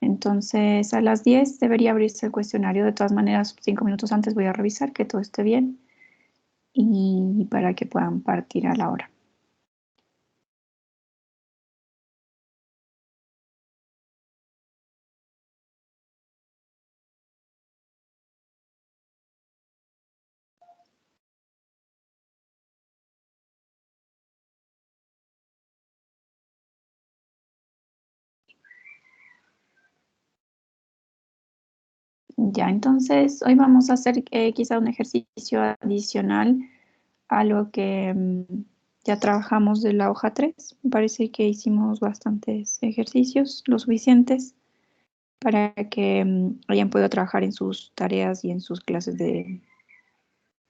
Entonces, a las 10 debería abrirse el cuestionario. De todas maneras, 5 minutos antes voy a revisar que todo esté bien y para que puedan partir a la hora. Ya, entonces hoy vamos a hacer quizá un ejercicio adicional a lo que ya trabajamos de la hoja 3. Me parece que hicimos bastantes ejercicios, lo suficientes para que hayan podido trabajar en sus tareas y en sus clases en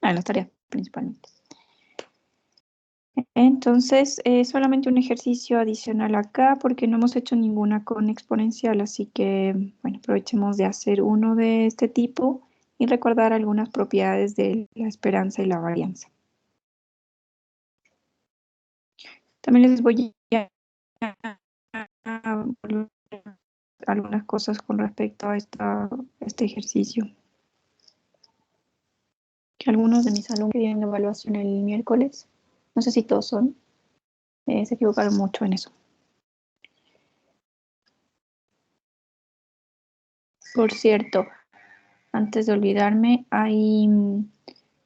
las tareas principalmente. Entonces, solamente un ejercicio adicional acá porque no hemos hecho ninguna con exponencial, así que, bueno, aprovechemos de hacer uno de este tipo y recordar algunas propiedades de la esperanza y la varianza. También les voy a algunas cosas con respecto a este ejercicio. Que algunos de mis alumnos que tienen evaluación el miércoles, no sé si todos son, se equivocaron mucho en eso. Por cierto, antes de olvidarme, hay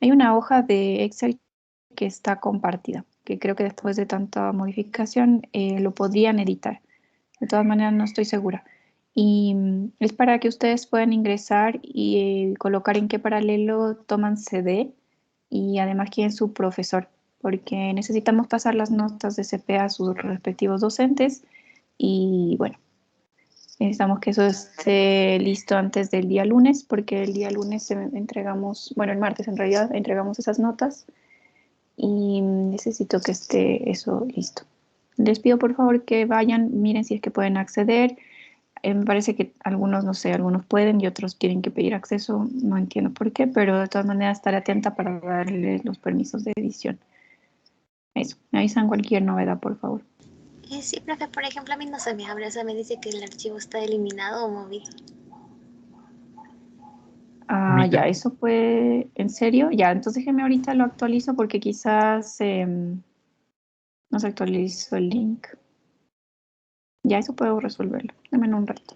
una hoja de Excel que está compartida, que creo que después de tanta modificación lo podrían editar. De todas maneras, no estoy segura. Y es para que ustedes puedan ingresar y colocar en qué paralelo toman CD y además quién es su profesor, porque necesitamos pasar las notas de CPA a sus respectivos docentes y bueno, necesitamos que eso esté listo antes del día lunes, porque el día lunes entregamos, bueno, el martes en realidad entregamos esas notas y necesito que esté eso listo. Les pido por favor que vayan, miren si es que pueden acceder. Me parece que algunos, no sé, algunos pueden y otros tienen que pedir acceso, no entiendo por qué, pero de todas maneras estaré atenta para darles los permisos de edición. Eso, me avisan cualquier novedad, por favor. Sí, profe, por ejemplo, a mí no se me abre, o sea, me dice que el archivo está eliminado o movido. Ah, ya, eso fue, ¿en serio? Ya, entonces déjeme ahorita lo actualizo porque quizás no se actualizó el link. Ya, eso puedo resolverlo. Dame en un rato.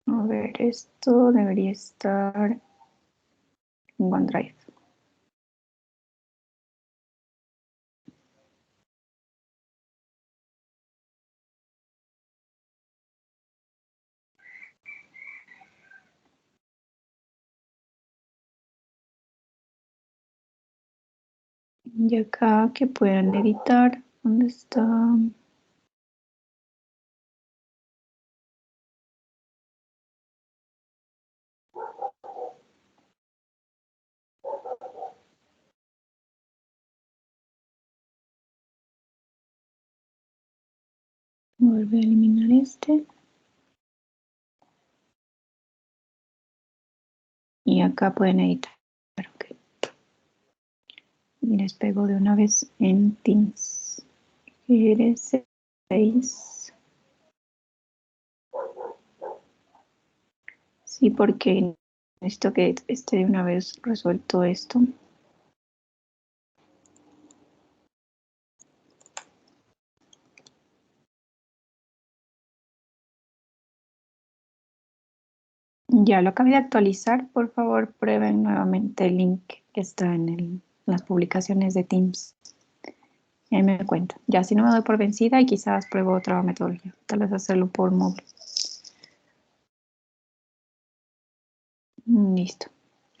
A ver, esto debería estar en OneDrive. Y acá que puedan editar, ¿dónde está? Vuelve a eliminar este. Y acá pueden editar. Okay. Y les pego de una vez en Teams. ¿Quieres 6? Sí, porque necesito que esté de una vez resuelto esto. Ya lo acabé de actualizar. Por favor, prueben nuevamente el link que está en las publicaciones de Teams. Y ahí me cuento. Ya si no me doy por vencida y quizás pruebo otra metodología. Tal vez hacerlo por móvil. Listo.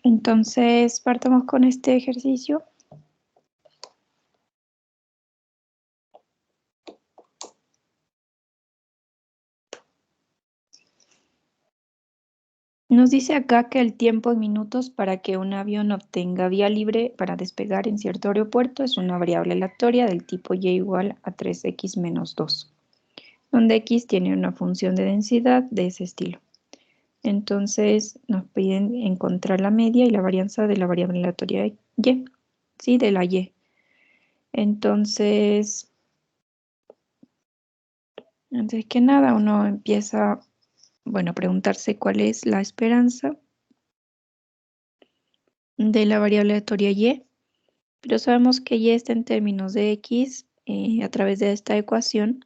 Entonces, partamos con este ejercicio. Nos dice acá que el tiempo en minutos para que un avión obtenga vía libre para despegar en cierto aeropuerto es una variable aleatoria del tipo y igual a 3x menos 2, donde x tiene una función de densidad de ese estilo. Entonces nos piden encontrar la media y la varianza de la variable aleatoria y, ¿sí? De la y. Entonces, Antes que nada, uno empieza, bueno, a preguntarse cuál es la esperanza de la variable aleatoria y, pero sabemos que y está en términos de x a través de esta ecuación.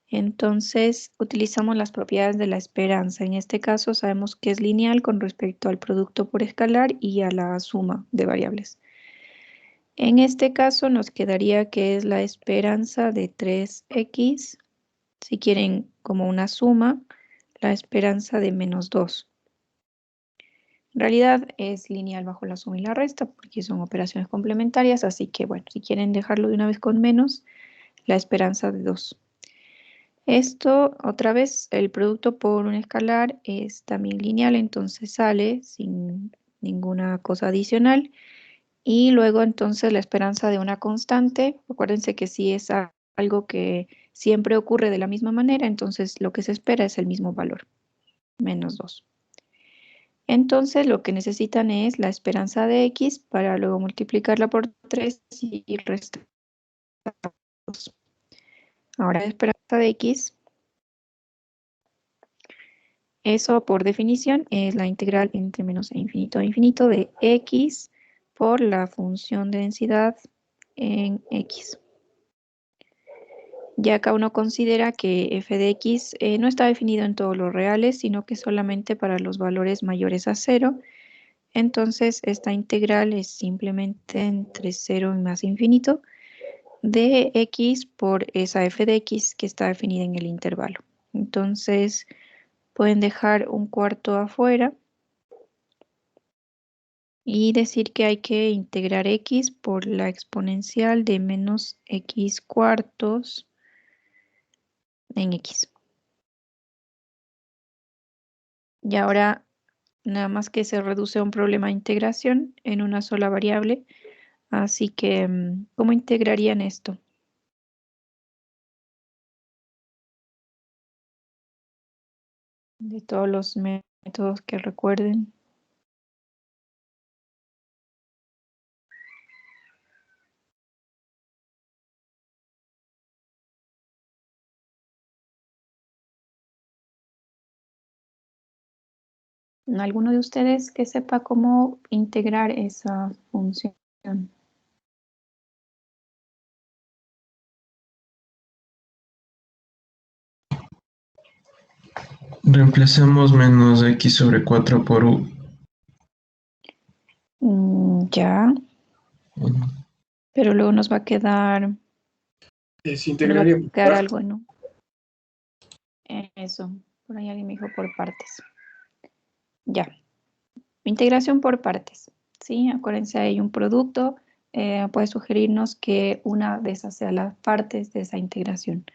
Entonces, utilizamos las propiedades de la esperanza. En este caso, sabemos que es lineal con respecto al producto por escalar y a la suma de variables. En este caso, nos quedaría que es la esperanza de 3x, si quieren como una suma, la esperanza de menos 2. En realidad es lineal bajo la suma y la resta porque son operaciones complementarias, así que bueno, si quieren dejarlo de una vez con menos, la esperanza de 2. Esto, otra vez, el producto por un escalar es también lineal, entonces sale sin ninguna cosa adicional. Y luego entonces la esperanza de una constante, acuérdense que si es algo que siempre ocurre de la misma manera, entonces lo que se espera es el mismo valor, menos 2. Entonces lo que necesitan es la esperanza de x para luego multiplicarla por 3 y restar 2. Ahora la esperanza de x, eso por definición es la integral entre menos e infinito de x por la función de densidad en x. Ya acá uno considera que f de x no está definido en todos los reales, sino que solamente para los valores mayores a 0. Entonces, esta integral es simplemente entre 0 y más infinito de x por esa f de x que está definida en el intervalo. Entonces, pueden dejar un cuarto afuera y decir que hay que integrar x por la exponencial de menos x cuartos en x. Y ahora nada más que se reduce a un problema de integración en una sola variable. Así que, ¿cómo integrarían esto? De todos los métodos que recuerden. ¿Alguno de ustedes que sepa cómo integrar esa función? Reemplacemos menos x sobre 4 por u. Ya, pero luego nos va a quedar, Se integraría por partes. algo, ¿no? Eso, por ahí alguien me dijo por partes. Ya, integración por partes. ¿Sí? Acuérdense, hay un producto, puede sugerirnos que una de esas sea las partes de esa integración.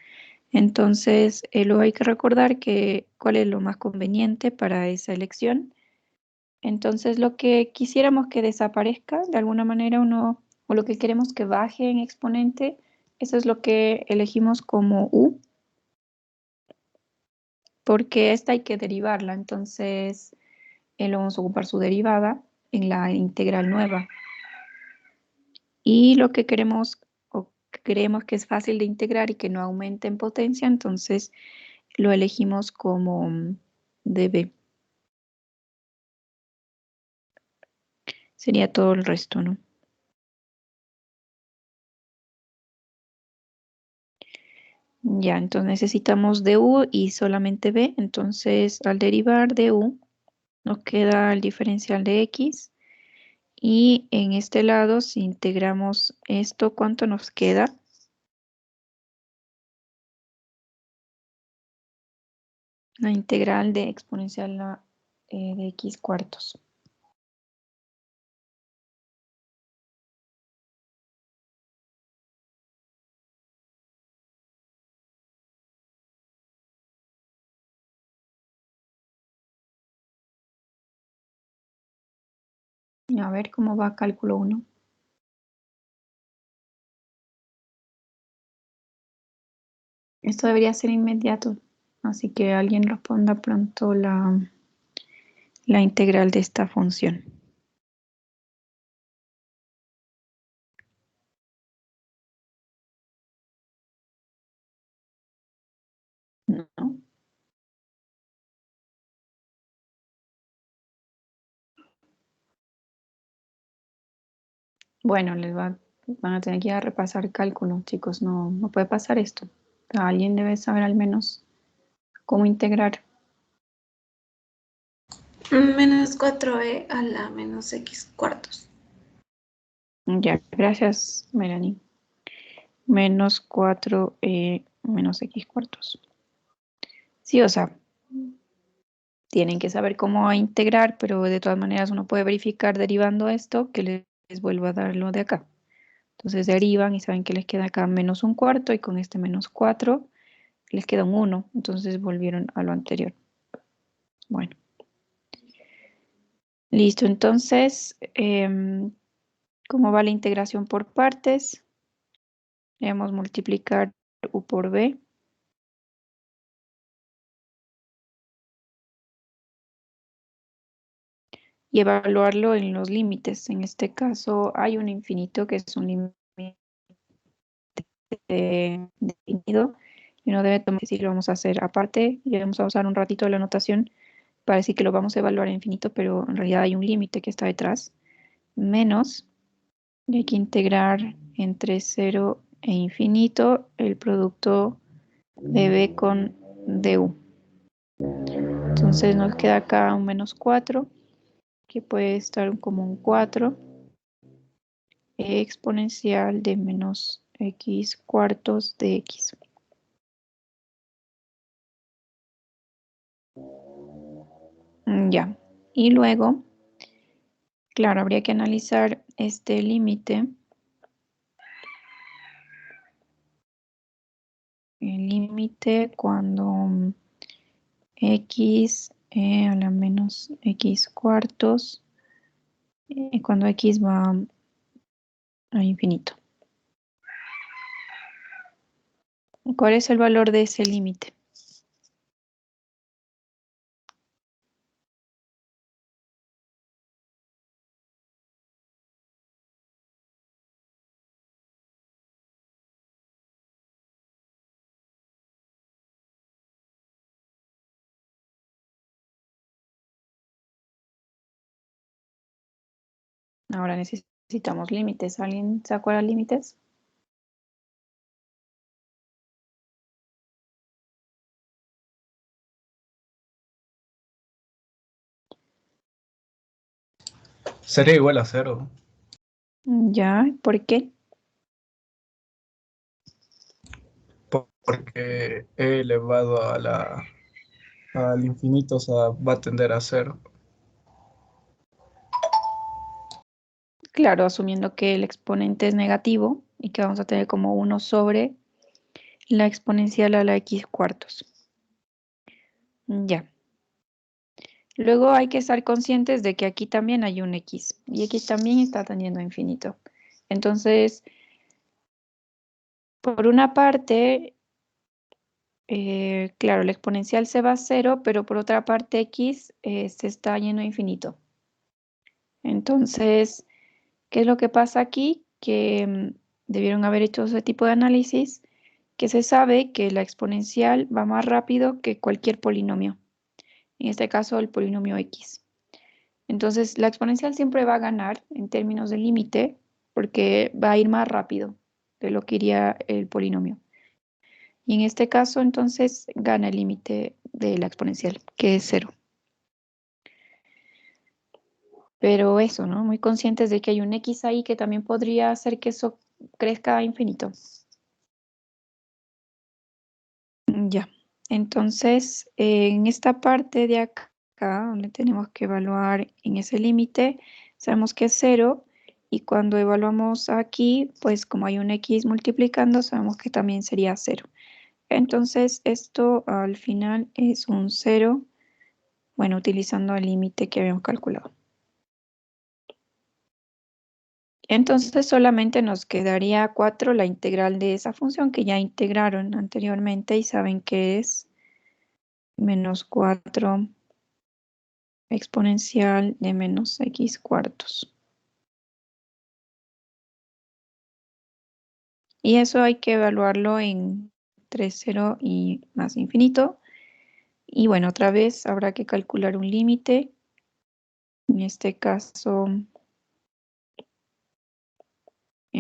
Entonces, luego hay que recordar que cuál es lo más conveniente para esa elección. Entonces, lo que quisiéramos que desaparezca, de alguna manera, o lo que queremos que baje en exponente, eso es lo que elegimos como u, porque esta hay que derivarla. Entonces, lo vamos a ocupar su derivada en la integral nueva. Y lo que queremos o creemos que es fácil de integrar y que no aumente en potencia, entonces lo elegimos como db. Sería todo el resto, ¿no? Ya, entonces necesitamos du y solamente b. Entonces, al derivar du, nos queda el diferencial de x. Y en este lado, si integramos esto, ¿cuánto nos queda? La integral de exponencial de x cuartos. A ver cómo va cálculo 1. Esto debería ser inmediato, así que alguien responda pronto la integral de esta función. Bueno, van a tener que ir a repasar cálculos, chicos. No puede pasar esto. Alguien debe saber al menos cómo integrar. Menos 4e a la menos x cuartos. Ya, gracias, Melanie. Menos 4 menos x cuartos. Sí, o sea, tienen que saber cómo integrar, pero de todas maneras uno puede verificar derivando esto que les vuelvo a dar lo de acá. Entonces derivan y saben que les queda acá menos un cuarto y con este menos 4 les queda un 1. Entonces volvieron a lo anterior. Bueno. Listo, entonces, ¿cómo va la integración por partes? Debemos multiplicar u por b. Y evaluarlo en los límites. En este caso hay un infinito que es un límite definido y uno debe tomar si lo vamos a hacer aparte y vamos a usar un ratito de la notación para decir que lo vamos a evaluar en infinito, pero en realidad hay un límite que está detrás, menos, y hay que integrar entre 0 e infinito el producto de b con du. Entonces nos queda acá un menos 4, que puede estar como un 4, exponencial de menos x cuartos de x. Ya, y luego, claro, habría que analizar este límite. El límite cuando x a la menos x cuartos, cuando x va a infinito. ¿Cuál es el valor de ese límite? Ahora necesitamos límites. ¿Alguien se acuerda de límites? Sería igual a 0. Ya, ¿por qué? Porque e elevado al infinito, o sea, va a tender a 0. Claro, asumiendo que el exponente es negativo y que vamos a tener como 1 sobre la exponencial a la x cuartos. Ya. Luego hay que estar conscientes de que aquí también hay un x y x también está tendiendo a infinito. Entonces, por una parte, claro, la exponencial se va a 0, pero por otra parte x se está yendo a infinito. Entonces, ¿qué es lo que pasa aquí? Que debieron haber hecho ese tipo de análisis, que se sabe que la exponencial va más rápido que cualquier polinomio. En este caso, el polinomio x. Entonces, la exponencial siempre va a ganar en términos de límite porque va a ir más rápido de lo que iría el polinomio. Y en este caso, entonces, gana el límite de la exponencial, que es 0. Pero eso, ¿no? Muy conscientes de que hay un x ahí que también podría hacer que eso crezca a infinito. Ya. Entonces, en esta parte de acá, donde tenemos que evaluar en ese límite, sabemos que es 0. Y cuando evaluamos aquí, pues como hay un x multiplicando, sabemos que también sería 0. Entonces, esto al final es un 0, bueno, utilizando el límite que habíamos calculado. Entonces, solamente nos quedaría 4 la integral de esa función que ya integraron anteriormente y saben que es menos 4 exponencial de menos x cuartos. Y eso hay que evaluarlo en 3, 0 y más infinito. Y bueno, otra vez habrá que calcular un límite. En este caso,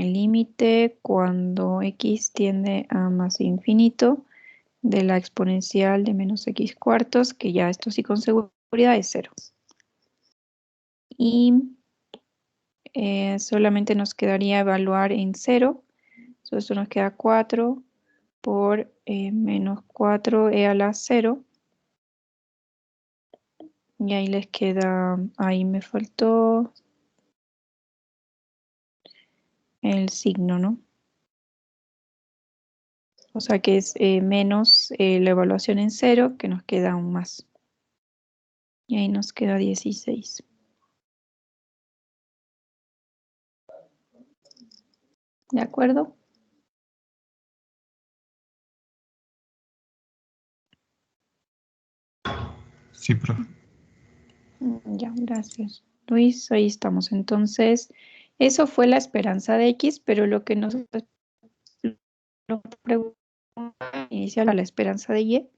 el límite cuando x tiende a más infinito de la exponencial de menos x cuartos, que ya esto sí con seguridad es 0. Y solamente nos quedaría evaluar en 0. Esto nos queda 4 por menos 4e a la 0. Y ahí les queda, ahí me faltó el signo, ¿no? O sea que es menos la evaluación en 0, que nos queda un más. Y ahí nos queda 16. ¿De acuerdo? Sí, profe. Ya, gracias. Luis, ahí estamos. Entonces, eso fue la esperanza de X, pero lo que nos pregunta inicial a la esperanza de Y,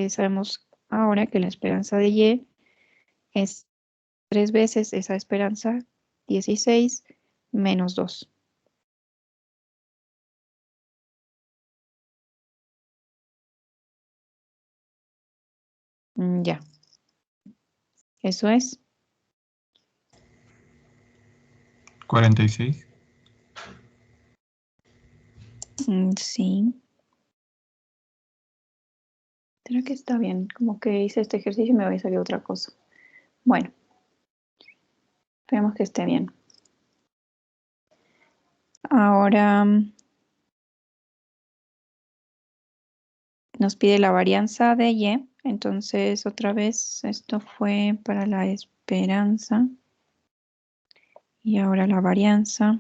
sabemos ahora que la esperanza de Y es 3 veces esa esperanza, 16 menos 2. Ya, eso es 46. Sí. Creo que está bien. Como que hice este ejercicio y me va a salir otra cosa. Bueno, esperemos que esté bien. Ahora nos pide la varianza de Y. Entonces, otra vez, esto fue para la esperanza. Y ahora la varianza.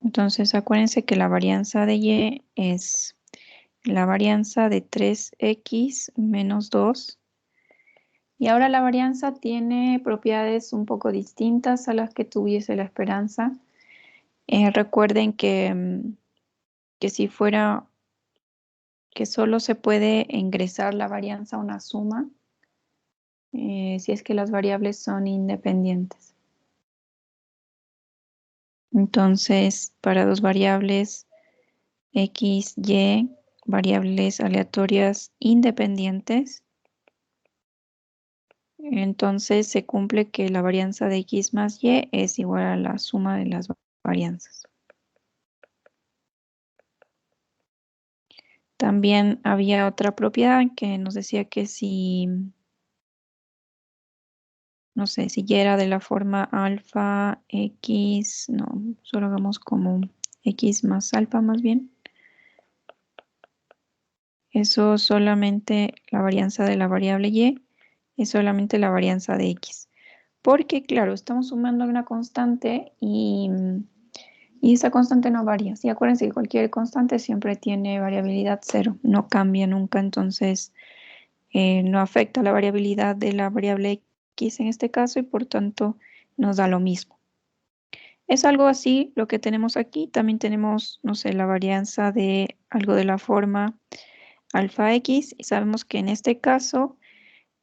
Entonces, acuérdense que la varianza de Y es la varianza de 3x menos 2. Y ahora la varianza tiene propiedades un poco distintas a las que tuviese la esperanza. Recuerden que si fuera que solo se puede ingresar la varianza a una suma, si es que las variables son independientes. Entonces, para dos variables x, y, variables aleatorias independientes, entonces se cumple que la varianza de x más y es igual a la suma de las varianzas. También había otra propiedad que nos decía que si, no sé, si y era de la forma alfa, x, no, solo hagamos como x más alfa más bien. Eso solamente la varianza de la variable y es solamente la varianza de x. Porque, claro, estamos sumando una constante y esa constante no varía. Sí, acuérdense que cualquier constante siempre tiene variabilidad 0, no cambia nunca, entonces no afecta la variabilidad de la variable x en este caso y por tanto nos da lo mismo. Es algo así lo que tenemos aquí. También tenemos, no sé, la varianza de algo de la forma alfa x y sabemos que en este caso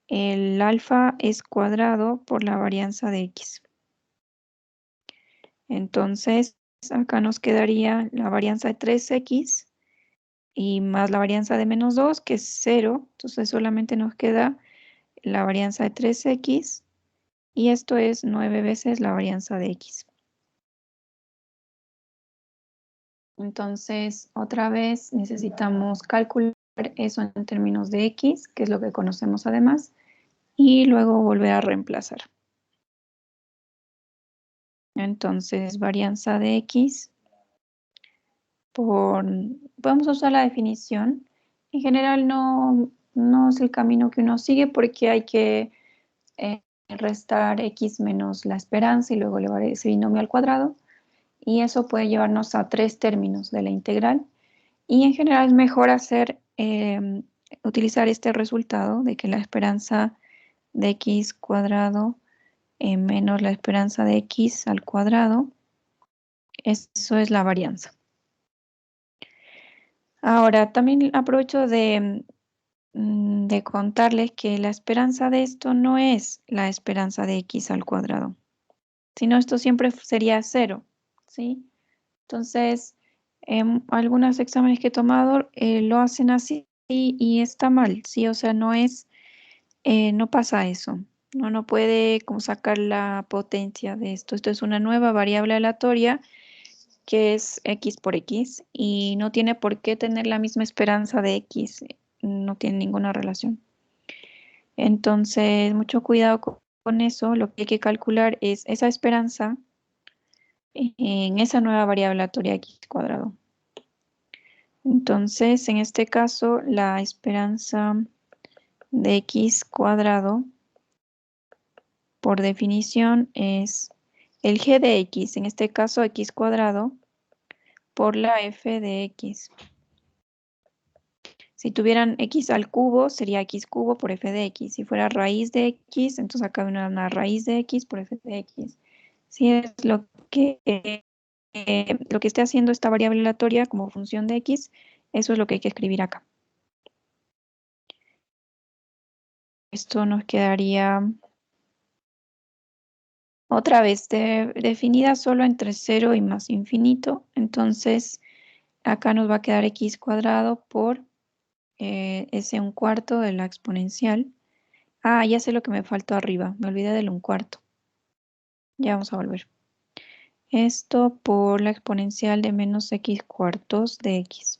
el alfa es cuadrado por la varianza de x. Entonces, acá nos quedaría la varianza de 3x y más la varianza de menos 2, que es 0. Entonces, solamente nos queda la varianza de 3x y esto es 9 veces la varianza de x. Entonces, otra vez necesitamos calcular eso en términos de x, que es lo que conocemos además, y luego volver a reemplazar. Entonces, varianza de x podemos usar la definición. En general no es el camino que uno sigue porque hay que restar x menos la esperanza y luego elevar ese binomio al cuadrado. Y eso puede llevarnos a 3 términos de la integral. Y en general es mejor utilizar este resultado de que la esperanza de x cuadrado menos la esperanza de x al cuadrado, eso es la varianza. Ahora, también aprovecho de de contarles que la esperanza de esto no es la esperanza de x al cuadrado, sino esto siempre sería 0, ¿sí? Entonces, algunos exámenes que he tomado lo hacen así y está mal, ¿sí? O sea, no pasa eso. No puede como sacar la potencia de esto. Esto es una nueva variable aleatoria que es x por x y no tiene por qué tener la misma esperanza de x. No tiene ninguna relación. Entonces, mucho cuidado con eso. Lo que hay que calcular es esa esperanza en esa nueva variable aleatoria x cuadrado. Entonces, en este caso, la esperanza de x cuadrado, por definición, es el g de x, en este caso x cuadrado, por la f de x. Si tuvieran x al cubo, sería x cubo por f de x. Si fuera raíz de x, entonces acá viene una raíz de x por f de x. Si es lo que esté haciendo esta variable aleatoria como función de x, eso es lo que hay que escribir acá. Esto nos quedaría otra vez definida solo entre 0 y más infinito. Entonces, acá nos va a quedar x cuadrado por ese 1/4 de la exponencial. Ah, ya sé lo que me faltó arriba. Me olvidé del 1/4. Ya vamos a volver. Esto por la exponencial de menos x cuartos de x.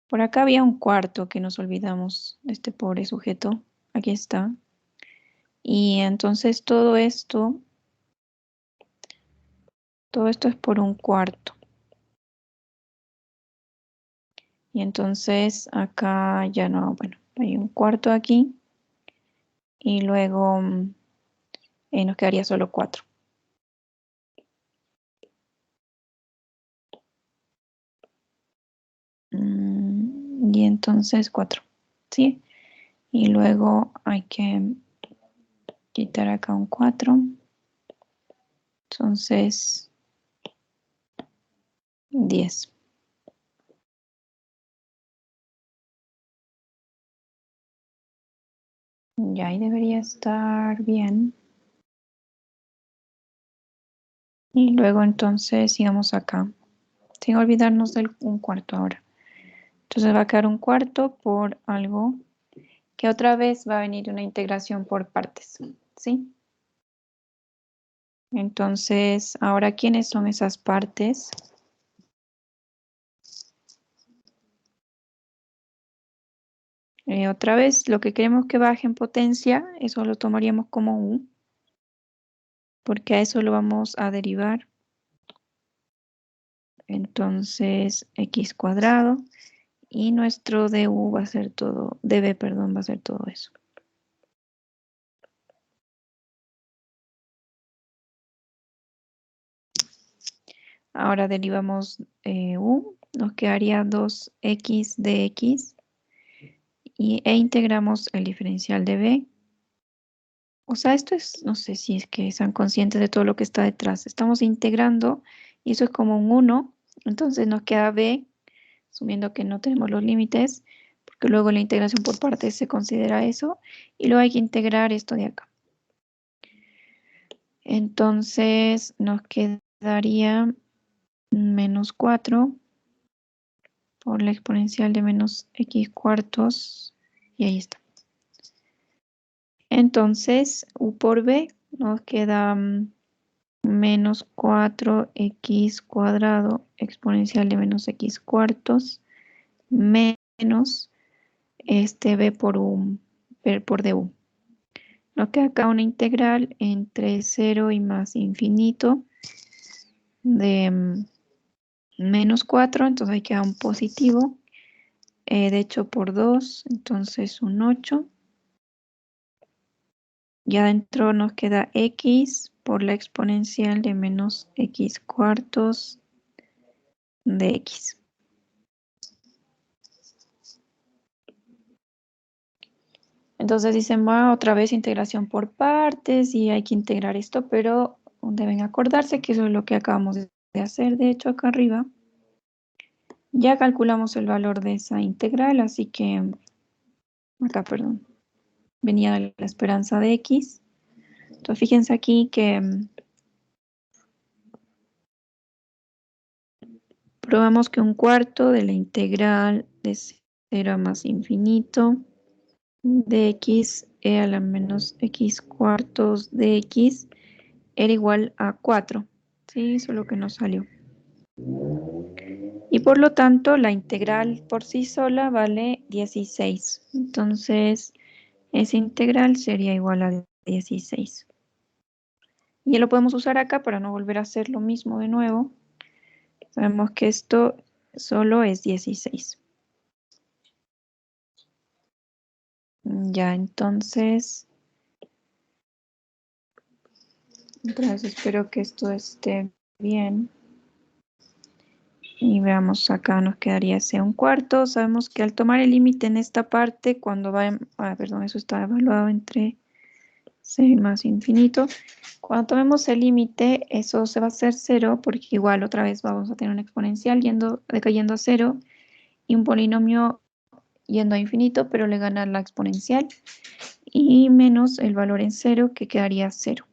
Por acá había 1/4 que nos olvidamos de este pobre sujeto. Aquí está. Y entonces todo esto es por 1/4. Y entonces acá ya no, bueno, hay 1/4 aquí. Y luego nos quedaría solo 4. Y entonces 4, ¿sí? Y luego hay que quitar acá 1/4. Entonces 10. Ya ahí debería estar bien. Y luego entonces sigamos acá, sin olvidarnos del 1/4 ahora. Entonces va a quedar 1/4 por algo que otra vez va a venir una integración por partes, ¿sí? Entonces, ahora, ¿quiénes son esas partes? Otra vez, lo que queremos que baje en potencia, eso lo tomaríamos como u, porque a eso lo vamos a derivar. Entonces, x cuadrado, y nuestro du va a ser todo, db, perdón, va a ser todo eso. Ahora derivamos u, nos quedaría 2x de x, e integramos el diferencial de b. O sea, esto es, no sé si es que sean conscientes de todo lo que está detrás. Estamos integrando y eso es como un 1, entonces nos queda b, asumiendo que no tenemos los límites, porque luego la integración por partes se considera eso, y luego hay que integrar esto de acá. Entonces nos quedaría menos 4 por la exponencial de menos x cuartos, y ahí está. Entonces, u por b nos queda menos 4x cuadrado exponencial de menos x cuartos menos b por du. Nos queda acá una integral entre 0 y más infinito de menos 4, entonces ahí queda un positivo. De hecho por 2, entonces un 8. Y adentro nos queda x por la exponencial de menos x cuartos de x. Entonces dicen, va otra vez integración por partes y hay que integrar esto, pero deben acordarse que eso es lo que acabamos de hacer, de hecho, acá arriba. Ya calculamos el valor de esa integral, así que acá, perdón, venía de la esperanza de x. Entonces fíjense aquí que probamos que un cuarto de la integral de 0 a más infinito de x e a la menos x cuartos de x era igual a 4. Sí, eso es lo que nos salió. Y por lo tanto, la integral por sí sola vale 16. Entonces, esa integral sería igual a 16. Y ya lo podemos usar acá para no volver a hacer lo mismo de nuevo. Sabemos que esto solo es 16. Ya, entonces espero que esto esté bien. Y veamos, acá nos quedaría ese 1/4. Sabemos que al tomar el límite en esta parte, cuando va, perdón, eso está evaluado entre 0 y más infinito. Cuando tomemos el límite, eso se va a hacer 0, porque igual otra vez vamos a tener una exponencial decayendo a 0 y un polinomio yendo a infinito, pero le gana la exponencial y menos el valor en 0, que quedaría 0.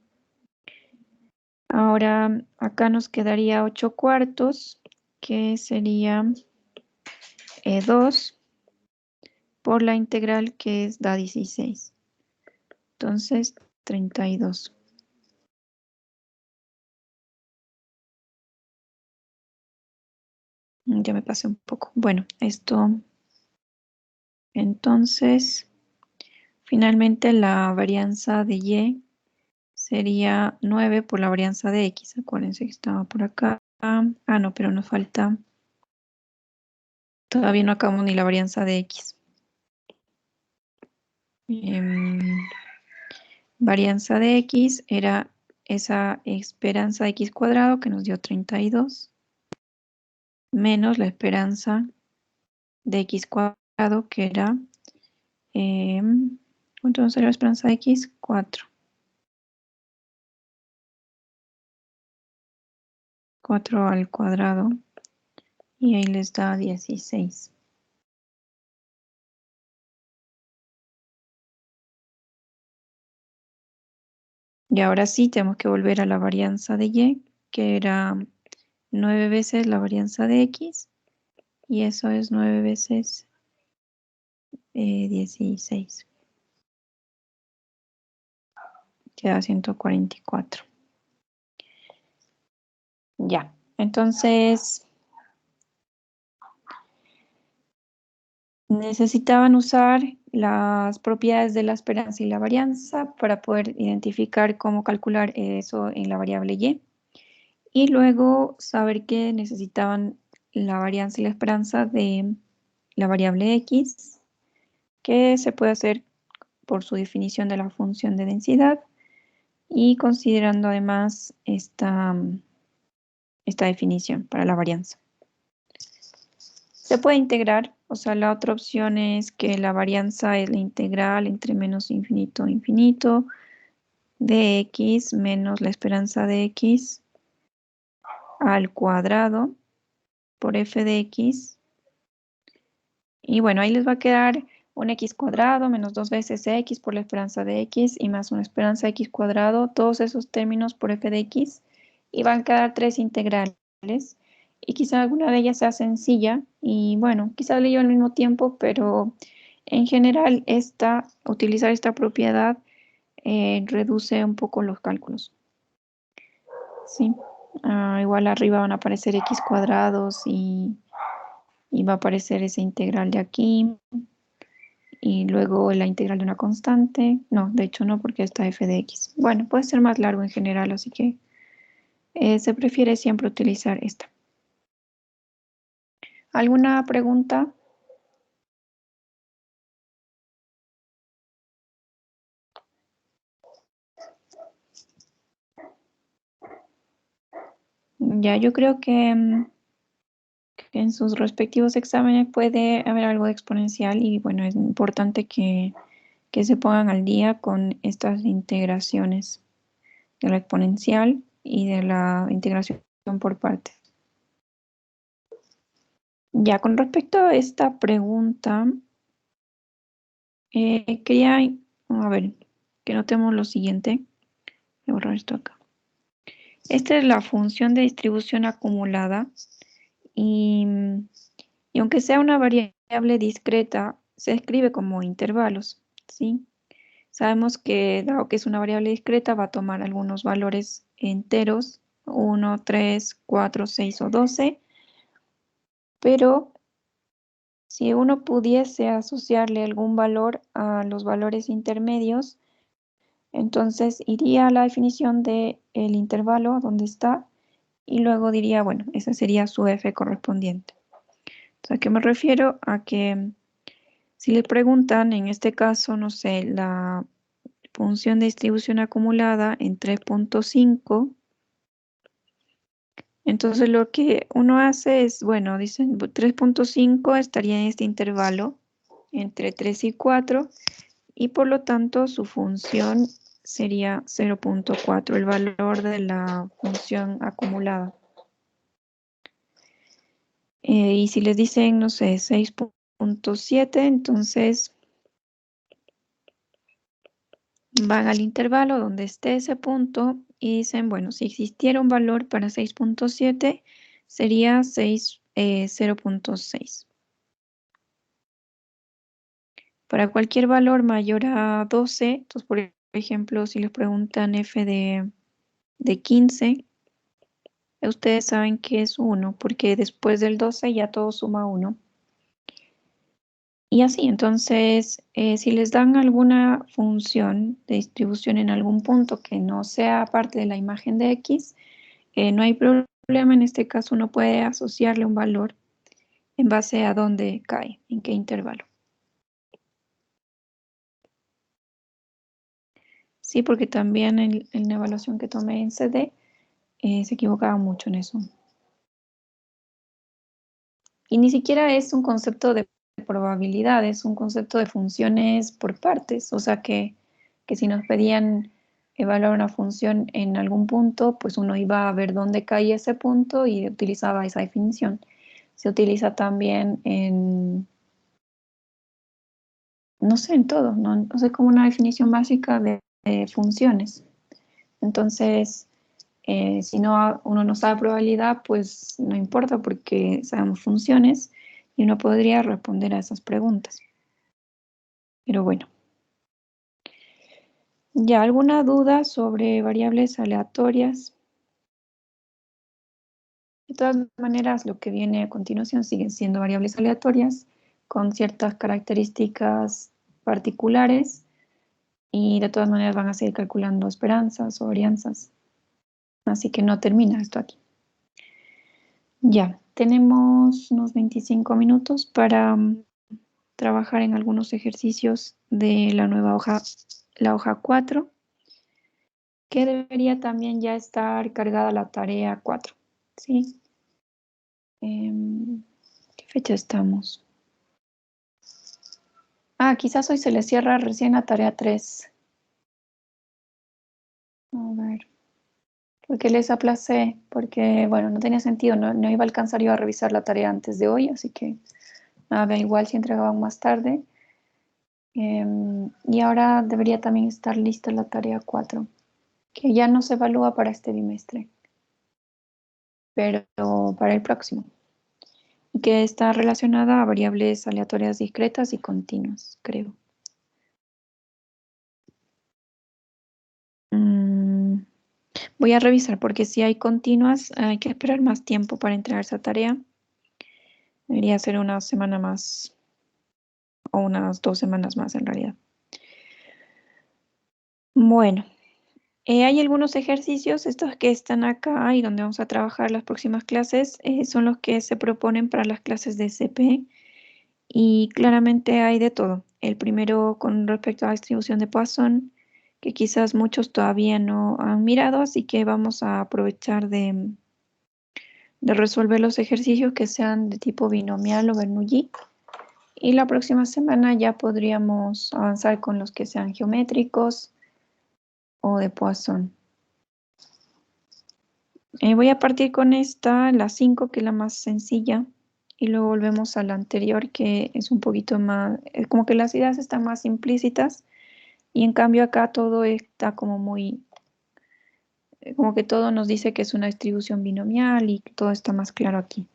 Ahora acá nos quedaría 8/4, que sería 2 por la integral que da 16. Entonces, 32. Ya me pasé un poco. Bueno, esto, entonces, finalmente la varianza de y sería 9 por la varianza de x. Acuérdense que estaba por acá. No, pero nos falta. Todavía no acabamos ni la varianza de x. Varianza de x era esa esperanza de x cuadrado que nos dio 32, menos la esperanza de x cuadrado que era, ¿cuánto nos salió la esperanza de x? 4. 4 al cuadrado y ahí les da 16. Y ahora sí tenemos que volver a la varianza de y, que era 9 veces la varianza de x, y eso es 9 veces 16. Queda 144. Ya, entonces necesitaban usar las propiedades de la esperanza y la varianza para poder identificar cómo calcular eso en la variable y. Y luego saber que necesitaban la varianza y la esperanza de la variable x, que se puede hacer por su definición de la función de densidad y considerando además esta definición para la varianza. Se puede integrar, o sea, la otra opción es que la varianza es la integral entre menos infinito e infinito de x menos la esperanza de x al cuadrado por f de x. Y bueno, ahí les va a quedar un x cuadrado menos 2 veces x por la esperanza de x y más una esperanza de x cuadrado, todos esos términos por f de x, y van a quedar 3 integrales. Y quizá alguna de ellas sea sencilla y bueno, quizá le lleve al mismo tiempo, pero en general utilizar esta propiedad reduce un poco los cálculos. ¿Sí? Igual arriba van a aparecer x cuadrados y va a aparecer esa integral de aquí y luego la integral de una constante. No, de hecho no, porque está f de x. Bueno, puede ser más largo en general, así que se prefiere siempre utilizar esta. ¿Alguna pregunta? Ya, yo creo que en sus respectivos exámenes puede haber algo de exponencial y bueno, es importante que se pongan al día con estas integraciones de la exponencial y de la integración por partes. Ya, con respecto a esta pregunta, quería, a ver, que notemos lo siguiente. Voy a borrar esto acá. Esta es la función de distribución acumulada y, y aunque sea una variable discreta, se escribe como intervalos, ¿sí? Sabemos que, dado que es una variable discreta, va a tomar algunos valores enteros, 1, 3, 4, 6 o 12, pero si uno pudiese asociarle algún valor a los valores intermedios, entonces iría a la definición del intervalo donde está y luego diría, bueno, ese sería su f correspondiente. Entonces, ¿a qué me refiero? A que si le preguntan, en este caso, no sé, la función de distribución acumulada en 3.5, entonces lo que uno hace es, bueno, dicen 3.5 estaría en este intervalo entre 3 y 4 y por lo tanto su función sería 0.4, el valor de la función acumulada. Y si les dicen, no sé, 6.7, entonces van al intervalo donde esté ese punto y dicen, bueno, si existiera un valor para 6.7, sería 0.6. Para cualquier valor mayor a 12, entonces por ejemplo, si les preguntan f de 15, ustedes saben que es 1, porque después del 12 ya todo suma 1. Y así, entonces, si les dan alguna función de distribución en algún punto que no sea parte de la imagen de X, no hay problema. En este caso uno puede asociarle un valor en base a dónde cae, en qué intervalo. Sí, porque también en la evaluación que tomé en CD, se equivocaba mucho en eso. Y ni siquiera es un concepto de probabilidad, es un concepto de funciones por partes. O sea que si nos pedían evaluar una función en algún punto, pues uno iba a ver dónde caía ese punto y utilizaba esa definición. Se utiliza también en, no sé, en todo, no sé, como una definición básica de funciones. Entonces, si no, uno no sabe probabilidad, pues no importa porque sabemos funciones y uno podría responder a esas preguntas. Pero bueno. ¿Ya alguna duda sobre variables aleatorias? De todas maneras, lo que viene a continuación siguen siendo variables aleatorias con ciertas características particulares y de todas maneras van a seguir calculando esperanzas o varianzas. Así que no termina esto aquí. Ya, tenemos unos 25 minutos para trabajar en algunos ejercicios de la nueva hoja, la hoja 4, que debería también ya estar cargada la tarea 4, ¿sí? ¿Qué fecha estamos? Quizás hoy se le cierra recién la tarea 3. A ver, ¿por qué les aplacé? Porque, bueno, no tenía sentido, no iba a alcanzar yo a revisar la tarea antes de hoy, así que, nada, igual si entregaban más tarde. Y ahora debería también estar lista la tarea 4, que ya no se evalúa para este bimestre, pero para el próximo, y que está relacionada a variables aleatorias discretas y continuas, creo. Voy a revisar porque si hay continuas hay que esperar más tiempo para entregar esa tarea. Debería ser una semana más o unas 2 semanas más en realidad. Bueno, hay algunos ejercicios, estos que están acá y donde vamos a trabajar las próximas clases, son los que se proponen para las clases de CP y claramente hay de todo. El primero con respecto a la distribución de Poisson, que quizás muchos todavía no han mirado, así que vamos a aprovechar de resolver los ejercicios que sean de tipo binomial o Bernoulli. Y la próxima semana ya podríamos avanzar con los que sean geométricos o de Poisson. Voy a partir con esta, la 5, que es la más sencilla. y luego volvemos a la anterior, que es un poquito más, como que las ideas están más implícitas, y en cambio acá todo está como muy, como que todo nos dice que es una distribución binomial y que todo está más claro aquí.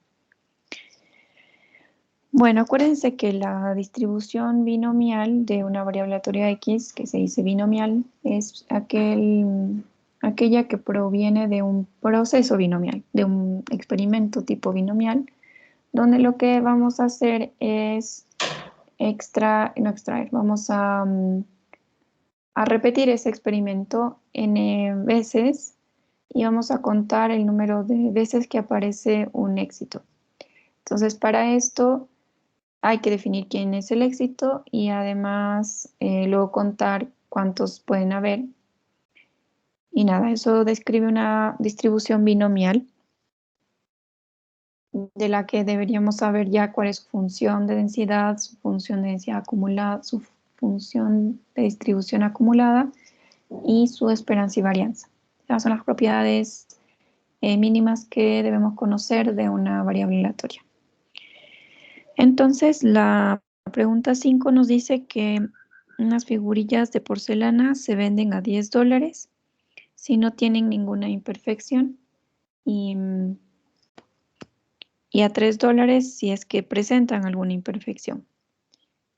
Bueno, acuérdense que la distribución binomial de una variable aleatoria X, que se dice binomial, es aquella que proviene de un proceso binomial, de un experimento tipo binomial, donde lo que vamos a hacer es vamos a repetir ese experimento n veces y vamos a contar el número de veces que aparece un éxito. Entonces, para esto hay que definir quién es el éxito y además luego contar cuántos pueden haber. Y nada, eso describe una distribución binomial de la que deberíamos saber ya cuál es su función de densidad, su función de densidad acumulada, su función de distribución acumulada y su esperanza y varianza. Esas son las propiedades mínimas que debemos conocer de una variable aleatoria. Entonces, la pregunta 5 nos dice que unas figurillas de porcelana se venden a $10 si no tienen ninguna imperfección y a $3 si es que presentan alguna imperfección.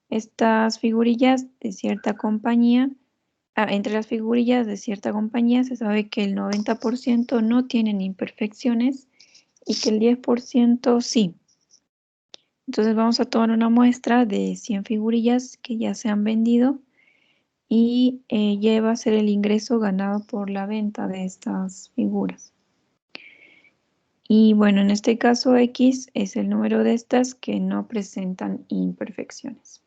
Estas figurillas de cierta compañía, entre las figurillas de cierta compañía se sabe que el 90% no tienen imperfecciones y que el 10% sí. Entonces vamos a tomar una muestra de 100 figurillas que ya se han vendido y ya va a ser el ingreso ganado por la venta de estas figuras. Y bueno, en este caso X es el número de estas que no presentan imperfecciones.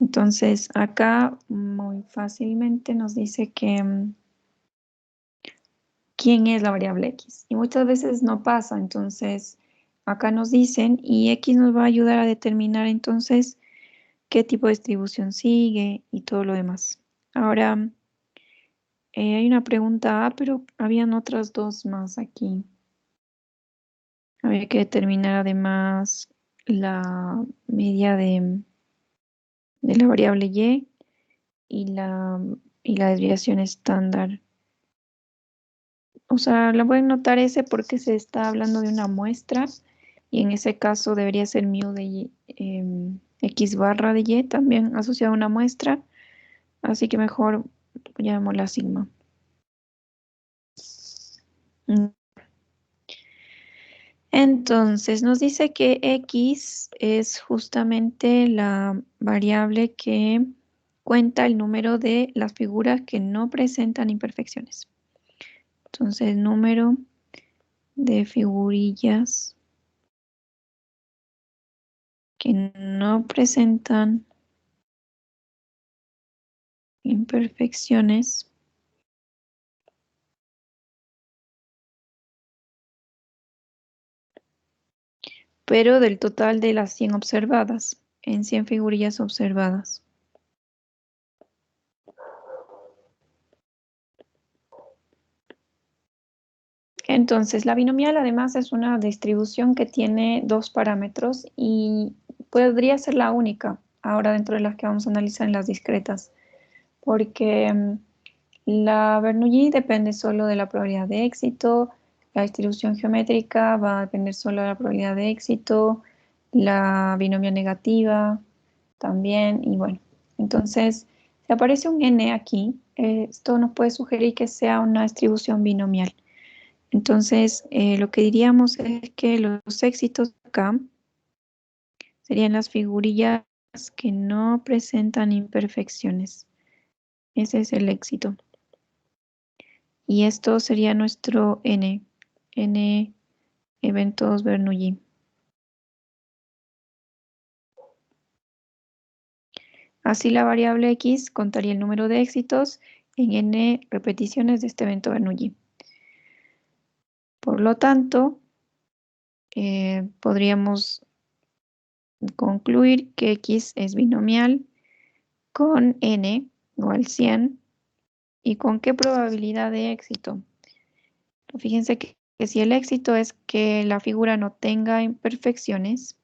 Entonces acá muy fácilmente nos dice que quién es la variable X. Y muchas veces no pasa, entonces acá nos dicen y X nos va a ayudar a determinar entonces qué tipo de distribución sigue y todo lo demás. Ahora, hay una pregunta A, pero habían otras dos más aquí. Había que determinar además la media de la variable Y y la desviación estándar. O sea, la pueden notar ese porque se está hablando de una muestra y en ese caso debería ser mu de Y, X barra de Y también asociado a una muestra. Así que mejor llamémosla sigma. Entonces nos dice que X es justamente la variable que cuenta el número de las figuras que no presentan imperfecciones. Entonces, número de figurillas que no presentan imperfecciones pero del total de las 100 observadas, en 100 figurillas observadas. Entonces, la binomial además es una distribución que tiene dos parámetros y podría ser la única ahora dentro de las que vamos a analizar en las discretas, porque la Bernoulli depende solo de la probabilidad de éxito, la distribución geométrica va a depender solo de la probabilidad de éxito, la binomial negativa también, y bueno, entonces si aparece un n aquí, esto nos puede sugerir que sea una distribución binomial. Entonces, lo que diríamos es que los éxitos acá serían las figurillas que no presentan imperfecciones. Ese es el éxito. Y esto sería nuestro n eventos Bernoulli. Así la variable x contaría el número de éxitos en n repeticiones de este evento Bernoulli. Por lo tanto, podríamos concluir que x es binomial con n igual 100 y con qué probabilidad de éxito. Fíjense que que si el éxito es que la figura no tenga imperfecciones,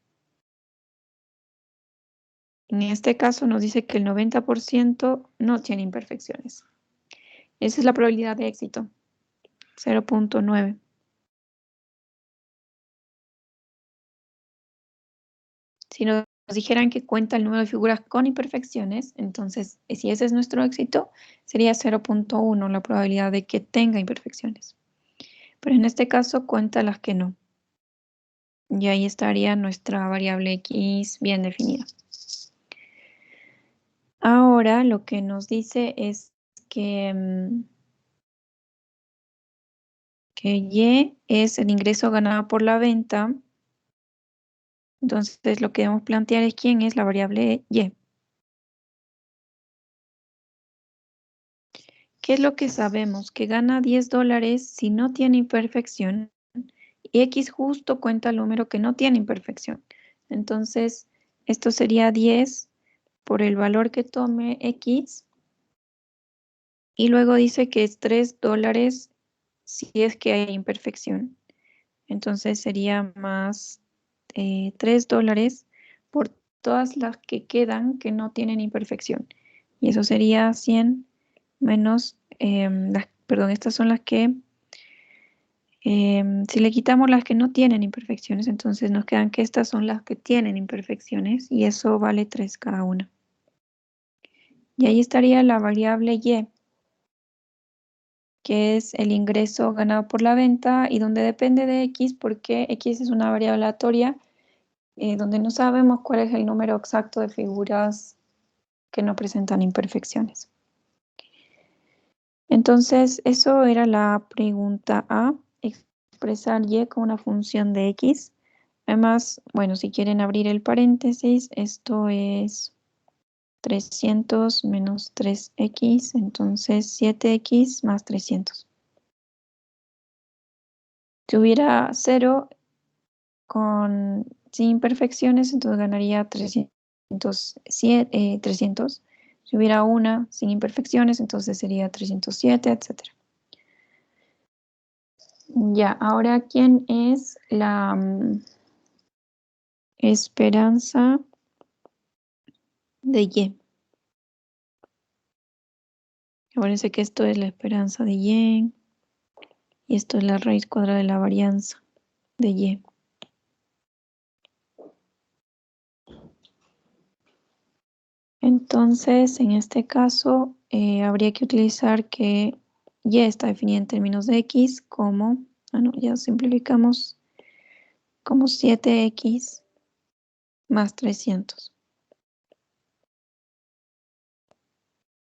en este caso nos dice que el 90% no tiene imperfecciones. Esa es la probabilidad de éxito, 0.9. Si nos dijeran que cuenta el número de figuras con imperfecciones, entonces si ese es nuestro éxito, sería 0.1 la probabilidad de que tenga imperfecciones. Pero en este caso cuenta las que no. Y ahí estaría nuestra variable x bien definida. Ahora lo que nos dice es que Y es el ingreso ganado por la venta. Entonces lo que debemos plantear es quién es la variable Y. ¿Qué es lo que sabemos? Que gana $10 si no tiene imperfección y X justo cuenta el número que no tiene imperfección. Entonces esto sería 10 por el valor que tome X y luego dice que es $3 si es que hay imperfección. Entonces sería más $3 por todas las que quedan que no tienen imperfección. Y eso sería 100 menos, perdón, estas son las que, si le quitamos las que no tienen imperfecciones, entonces nos quedan que estas son las que tienen imperfecciones y eso vale 3 cada una. Y ahí estaría la variable Y, que es el ingreso ganado por la venta y donde depende de X porque X es una variable aleatoria donde no sabemos cuál es el número exacto de figuras que no presentan imperfecciones. Entonces, eso era la pregunta A, expresar Y con una función de X. Además, bueno, si quieren abrir el paréntesis, esto es 300 menos 3X, entonces 7X más 300. Si hubiera 0 sin imperfecciones, entonces ganaría 300. Si hubiera una sin imperfecciones, entonces sería 307, etc. Ya, ahora, ¿quién es la esperanza de Y? Acuérdense que esto es la esperanza de Y y esto es la raíz cuadrada de la varianza de Y. Entonces, en este caso, habría que utilizar que Y está definida en términos de X como, ya simplificamos, como 7X más 300.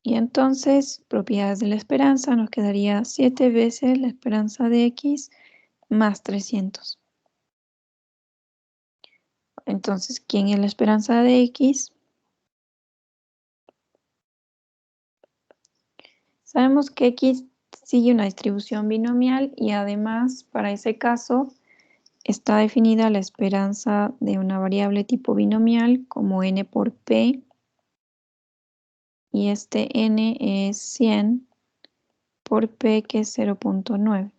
Y entonces, propiedades de la esperanza, nos quedaría 7 veces la esperanza de X más 300. Entonces, ¿quién es la esperanza de X? Sabemos que X sigue una distribución binomial y además, para ese caso, está definida la esperanza de una variable tipo binomial como n por p y este n es 100 por p que es 0.9.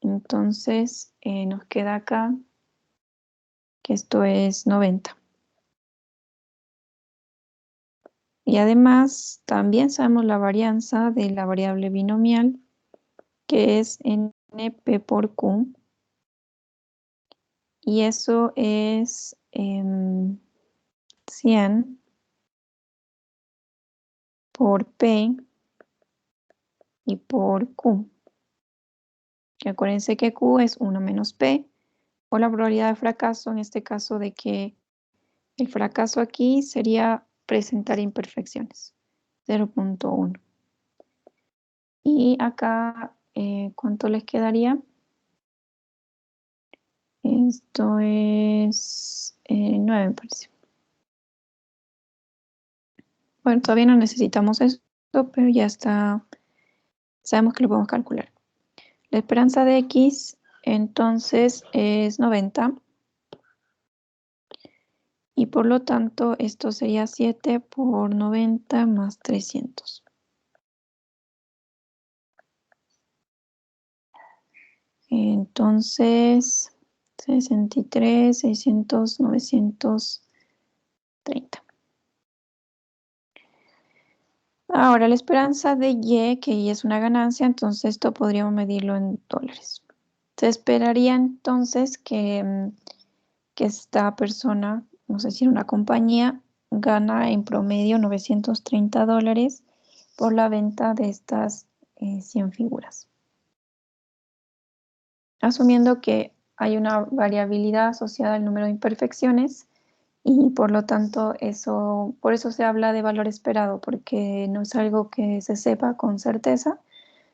Entonces nos queda acá que esto es 90. Y además también sabemos la varianza de la variable binomial que es np por q y eso es 100 por p y por q. Que acuérdense que q es 1 menos p o la probabilidad de fracaso, en este caso de que el fracaso aquí sería presentar imperfecciones, 0.1. Y acá, ¿cuánto les quedaría? Esto es 9, me parece. Bueno, todavía no necesitamos esto, pero ya está, sabemos que lo podemos calcular. La esperanza de X, entonces, es 90. Y por lo tanto, esto sería 7 por 90 más 300. Entonces, 63, 600, 930. Ahora la esperanza de Y, que Y es una ganancia, entonces esto podríamos medirlo en dólares. Se esperaría entonces que esta persona, no sé si una compañía, gana en promedio $930 por la venta de estas 100 figuras. Asumiendo que hay una variabilidad asociada al número de imperfecciones y por lo tanto por eso se habla de valor esperado, porque no es algo que se sepa con certeza,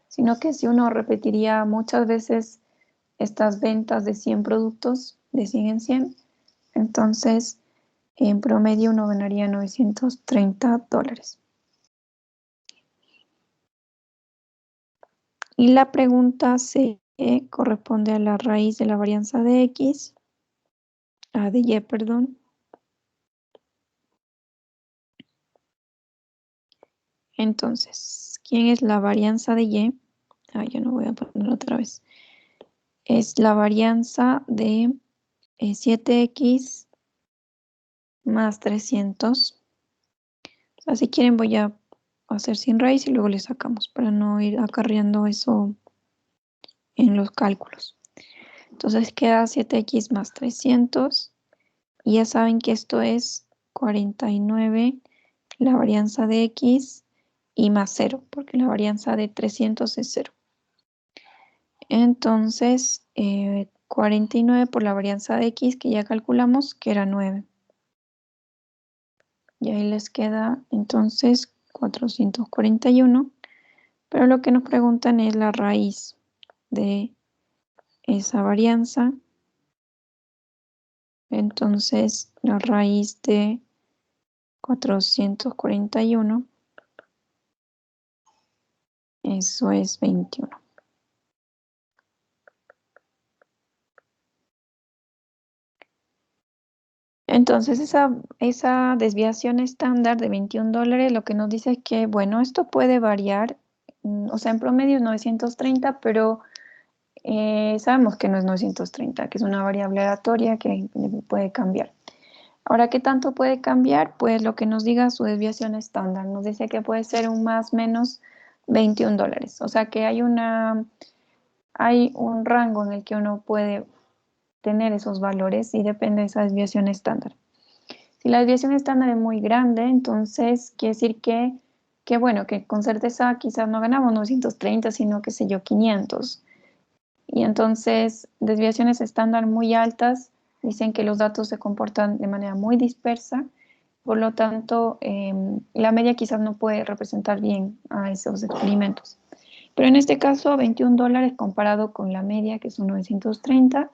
sino que si uno repetiría muchas veces estas ventas de 100 productos, de 100 en 100, entonces en promedio uno ganaría $930. Y la pregunta C corresponde a la raíz de la varianza de X, de Y, perdón. Entonces, ¿quién es la varianza de Y? Yo no voy a ponerlo otra vez. Es la varianza de 7X más 300. O sea, si quieren voy a hacer sin raíz y luego le sacamos para no ir acarreando eso en los cálculos. Entonces queda 7X más 300 y ya saben que esto es 49 la varianza de X y más 0, porque la varianza de 300 es 0. Entonces, 49 por la varianza de X que ya calculamos que era 9. Y ahí les queda entonces 441, pero lo que nos preguntan es la raíz de esa varianza. Entonces, la raíz de 441, eso es 21. Entonces, esa desviación estándar de $21 lo que nos dice es que, bueno, esto puede variar, o sea, en promedio es 930, pero sabemos que no es 930, que es una variable aleatoria que puede cambiar. Ahora, ¿qué tanto puede cambiar? Pues lo que nos diga su desviación estándar. Nos dice que puede ser un más menos $21. O sea que hay un rango en el que uno puede tener esos valores y depende de esa desviación estándar. Si la desviación estándar es muy grande, entonces quiere decir que bueno, que con certeza quizás no ganamos 930, sino que sé yo, 500. Y entonces desviaciones estándar muy altas dicen que los datos se comportan de manera muy dispersa, por lo tanto la media quizás no puede representar bien a esos experimentos. Pero en este caso $21 comparado con la media que son 930